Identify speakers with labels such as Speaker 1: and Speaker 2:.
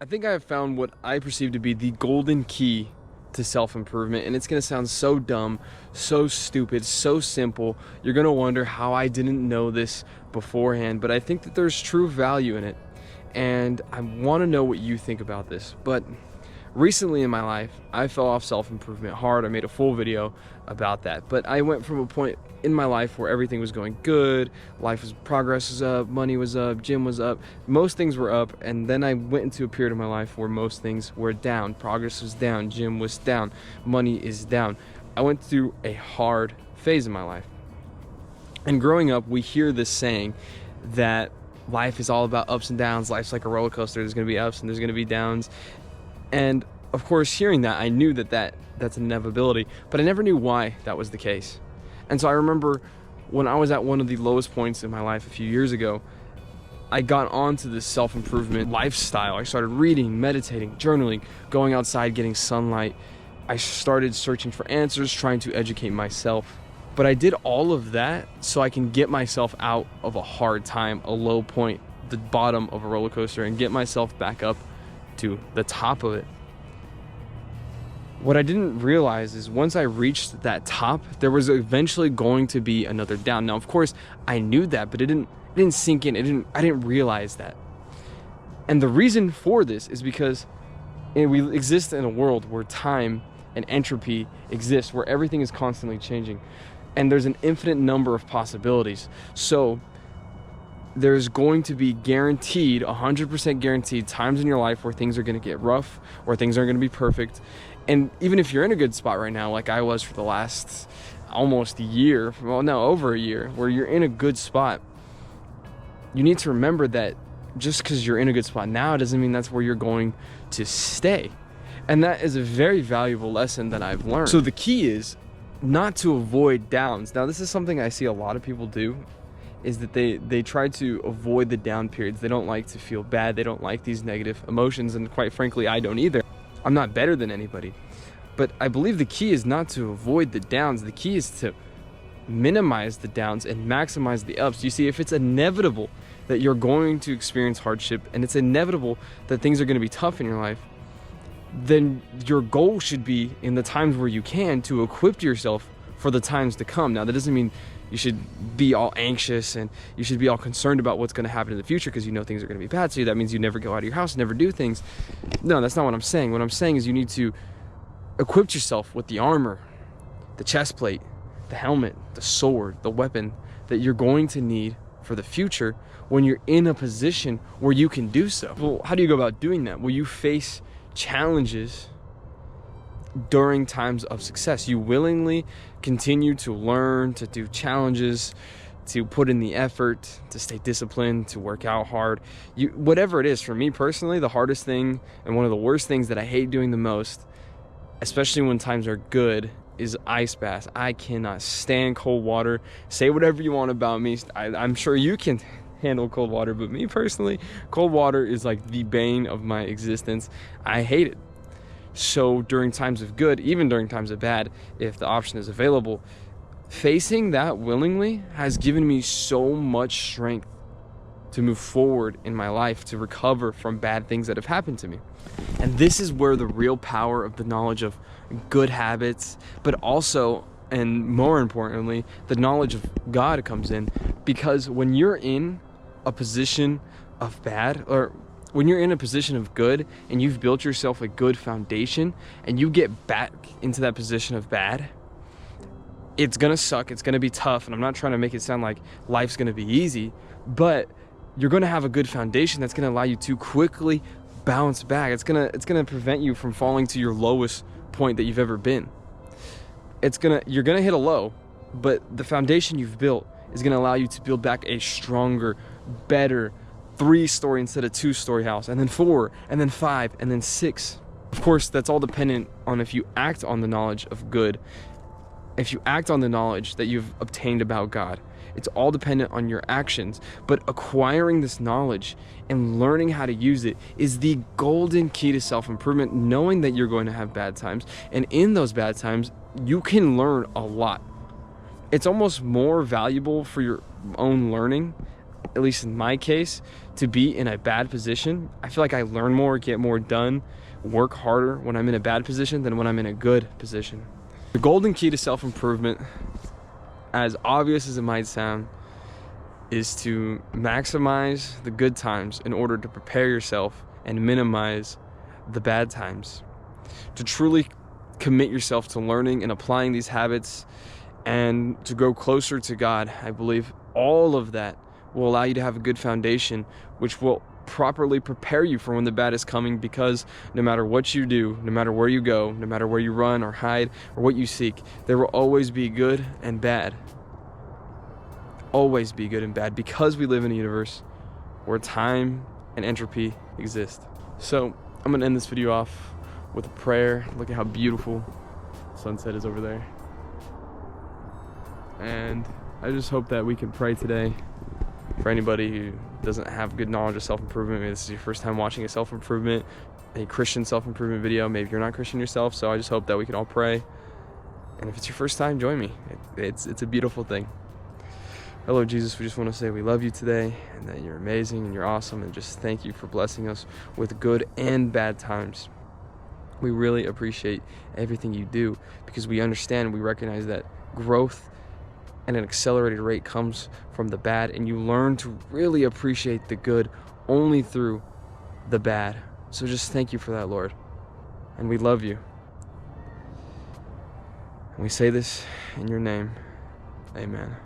Speaker 1: I think I have found what I perceive to be the golden key to self-improvement, and it's gonna sound so dumb, so stupid, so simple. You're gonna wonder how I didn't know this beforehand, but I think that there's true value in it, and I want to know what you think about this. But recently in my life, I fell off self-improvement hard. I made a full video about that, but I went from a point in my life where everything was going good, progress was up, money was up, gym was up, most things were up, and then I went into a period of my life where most things were down. Progress was down, gym was down, money is down. I went through a hard phase in my life. And growing up, we hear this saying that life is all about ups and downs. Life's like a roller coaster. There's going to be ups and there's going to be downs. And of course, hearing that, I knew that that's an inevitability, but I never knew why that was the case. And so I remember when I was at one of the lowest points in my life a few years ago, I got onto this self-improvement lifestyle. I started reading, meditating, journaling, going outside, getting sunlight. I started searching for answers, trying to educate myself. But I did all of that so I can get myself out of a hard time, a low point, the bottom of a roller coaster, and get myself back up to the top of it. What I didn't realize is once I reached that top, there was eventually going to be another down. Now, of course, I knew that, but it didn't sink in. I didn't realize that. And the reason for this is because we exist in a world where time and entropy exist, where everything is constantly changing. And there's an infinite number of possibilities. So there's going to be guaranteed, 100% guaranteed times in your life where things are going to get rough, where things aren't going to be perfect. And even if you're in a good spot right now, like I was for the last almost a year, well, no, over a year, where you're in a good spot, you need to remember that just because you're in a good spot now doesn't mean that's where you're going to stay. And that is a very valuable lesson that I've learned. So the key is not to avoid downs. Now, this is something I see a lot of people do, is that they try to avoid the down periods. They don't like to feel bad. They don't like these negative emotions. And quite frankly, I don't either. I'm not better than anybody. But I believe the key is not to avoid the downs. The key is to minimize the downs and maximize the ups. You see, if it's inevitable that you're going to experience hardship and it's inevitable that things are going to be tough in your life, then your goal should be, in the times where you can, to equip yourself for the times to come. Now, that doesn't mean you should be all anxious and you should be all concerned about what's going to happen in the future because you know things are going to be bad. So that means you never go out of your house, never do things. No, that's not what I'm saying. What I'm saying is you need to equip yourself with the armor, the chest plate, the helmet, the sword, the weapon that you're going to need for the future when you're in a position where you can do so. Well, how do you go about doing that? Well, you face challenges during times of success. You willingly continue to learn, to do challenges, to put in the effort, to stay disciplined, to work out hard. Whatever it is, for me personally, the hardest thing and one of the worst things that I hate doing the most, especially when times are good, is ice baths. I cannot stand cold water. Say whatever you want about me. I'm sure you can handle cold water, but me personally, cold water is like the bane of my existence. I hate it. So during times of good, even during times of bad, if the option is available, facing that willingly has given me so much strength to move forward in my life, to recover from bad things that have happened to me. And this is where the real power of the knowledge of good habits, but also, and more importantly, the knowledge of God comes in. Because when you're in a position of bad, or when you're in a position of good and you've built yourself a good foundation and you get back into that position of bad, it's gonna suck, it's gonna be tough, and I'm not trying to make it sound like life's gonna be easy, but you're gonna have a good foundation that's gonna allow you to quickly bounce back. It's gonna prevent you from falling to your lowest point that you've ever been. You're gonna hit a low, but the foundation you've built is gonna allow you to build back a stronger, better 3-story instead of 2-story house, and then 4, and then 5, and then 6. Of course, that's all dependent on if you act on the knowledge of good, if you act on the knowledge that you've obtained about God. It's all dependent on your actions. But acquiring this knowledge and learning how to use it is the golden key to self-improvement, knowing that you're going to have bad times. And in those bad times, you can learn a lot. It's almost more valuable for your own learning at least in my case, to be in a bad position. I feel like I learn more, get more done, work harder when I'm in a bad position than when I'm in a good position. The golden key to self-improvement, as obvious as it might sound, is to maximize the good times in order to prepare yourself and minimize the bad times. To truly commit yourself to learning and applying these habits and to grow closer to God, I believe all of that will allow you to have a good foundation, which will properly prepare you for when the bad is coming, because no matter what you do, no matter where you go, no matter where you run or hide or what you seek, there will always be good and bad. Always be good and bad, because we live in a universe where time and entropy exist. So I'm gonna end this video off with a prayer. Look at how beautiful the sunset is over there. And I just hope that we can pray today for anybody who doesn't have good knowledge of self-improvement. Maybe this is your first time watching a Christian self-improvement video. Maybe you're not Christian yourself, so I just hope that we can all pray. And if it's your first time, join me. It's a beautiful thing. Hello, Jesus. We just want to say we love you today, and that you're amazing and you're awesome, and just thank you for blessing us with good and bad times. We really appreciate everything you do, because we understand, we recognize that growth and an accelerated rate comes from the bad, and you learn to really appreciate the good only through the bad. So just thank you for that, Lord. And we love you. And we say this in your name. Amen.